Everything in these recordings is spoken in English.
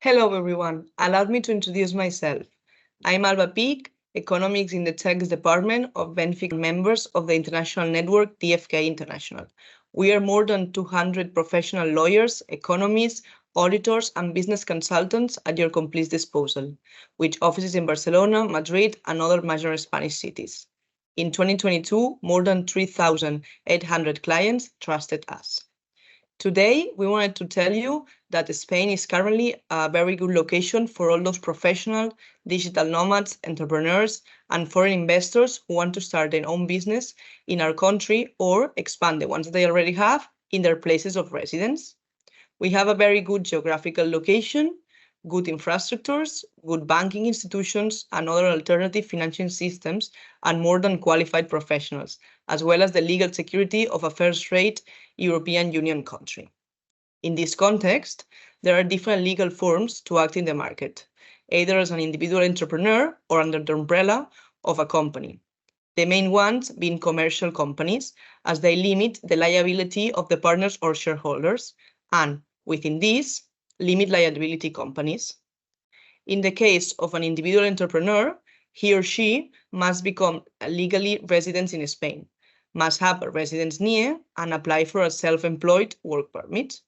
Hello, everyone. Allow me to introduce myself. I'm Alba Peak, Economics in the Tax Department of Benfica, members of the international network DFK International. We are more than 200 professional lawyers, economists, auditors, and business consultants at your complete disposal, with offices in Barcelona, Madrid, and other major Spanish cities. In 2022, more than 3,800 clients trusted us. Today, we wanted to tell you that Spain is currently a very good location for all those professional digital nomads, entrepreneurs, and foreign investors who want to start their own business in our country or expand the ones they already have in their places of residence. We have a very good geographical location, good infrastructures, good banking institutions, and other alternative financial systems, and more than qualified professionals, as well as the legal security of a first-rate European Union country. In this context, there are different legal forms to act in the market, either as an individual entrepreneur or under the umbrella of a company. The main ones being commercial companies, as they limit the liability of the partners or shareholders, and within this, limit liability companies. In the case of an individual entrepreneur, he or she must become legally resident in Spain, must have a residence near, and apply for a self-employed work permit.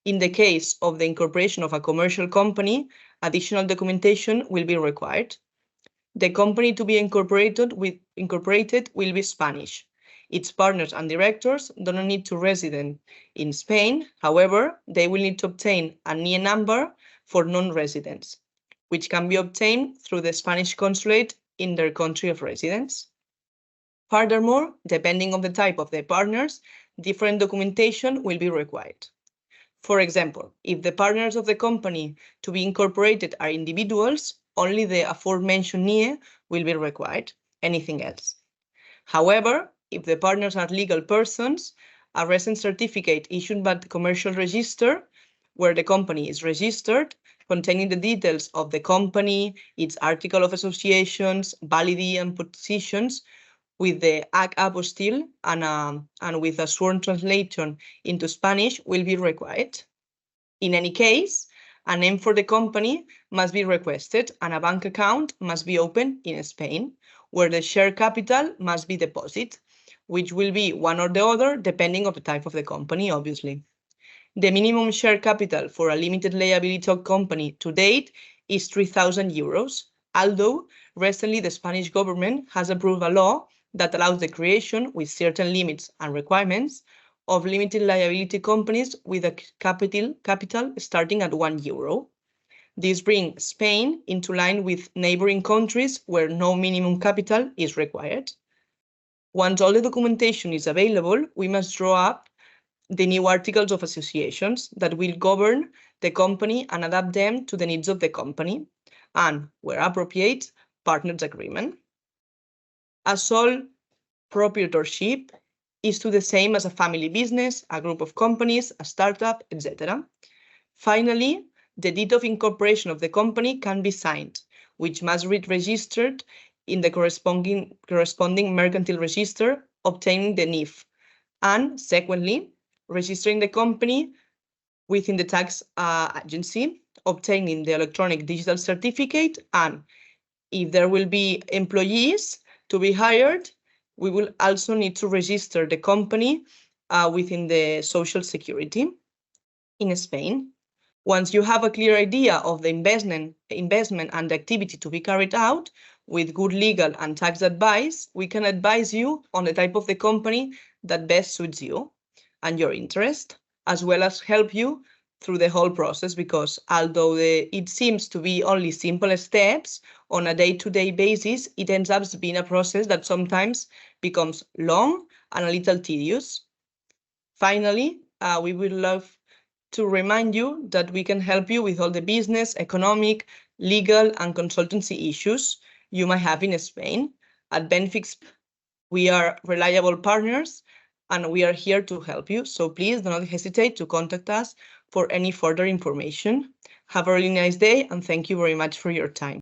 In the case of the incorporation of a commercial company, additional documentation will be required. The company to be incorporated will be Spanish. Its partners and directors do not need to reside in Spain. However, they will need to obtain a NIE number for non-residents, which can be obtained through the Spanish consulate in their country of residence. Furthermore, depending on the type of the partners, different documentation will be required. For example, if the partners of the company to be incorporated are individuals, only the aforementioned NIE will be required, anything else. However, if the partners are legal persons, a residence certificate issued by the commercial register, where the company is registered, containing the details of the company, its article of associations, validity and positions, with the ac apostille and with a sworn translation into Spanish will be required. In any case, a name for the company must be requested and a bank account must be opened in Spain, where the share capital must be deposited, which will be one or the other depending on the type of the company, obviously. The minimum share capital for a limited liability company to date is 3,000 euros, although recently the Spanish government has approved a law that allows the creation, with certain limits and requirements, of limited liability companies with a capital starting at €1. This brings Spain into line with neighboring countries where no minimum capital is required. Once all the documentation is available, we must draw up the new articles of associations that will govern the company and adapt them to the needs of the company, and, where appropriate, partners agreement. A sole proprietorship is to the same as a family business, a group of companies, a startup, etc. Finally, the deed of incorporation of the company can be signed, which must be registered in the corresponding mercantile register, obtaining the NIF, and secondly, registering the company within the tax agency, obtaining the electronic digital certificate, and if there will be employees to be hired, we will also need to register the company within the Social Security in Spain. Once you have a clear idea of the investment and the activity to be carried out, with good legal and tax advice, we can advise you on the type of the company that best suits you and your interest, as well as help you through the whole process, because although it seems to be only simple steps on a day-to-day basis, it ends up being a process that sometimes becomes long and a little tedious. Finally, we would love to remind you that we can help you with all the business, economic, legal, and consultancy issues you might have in Spain. At Benfix, we are reliable partners and we are here to help you. So please do not hesitate to contact us for any further information. Have a really nice day and thank you very much for your time.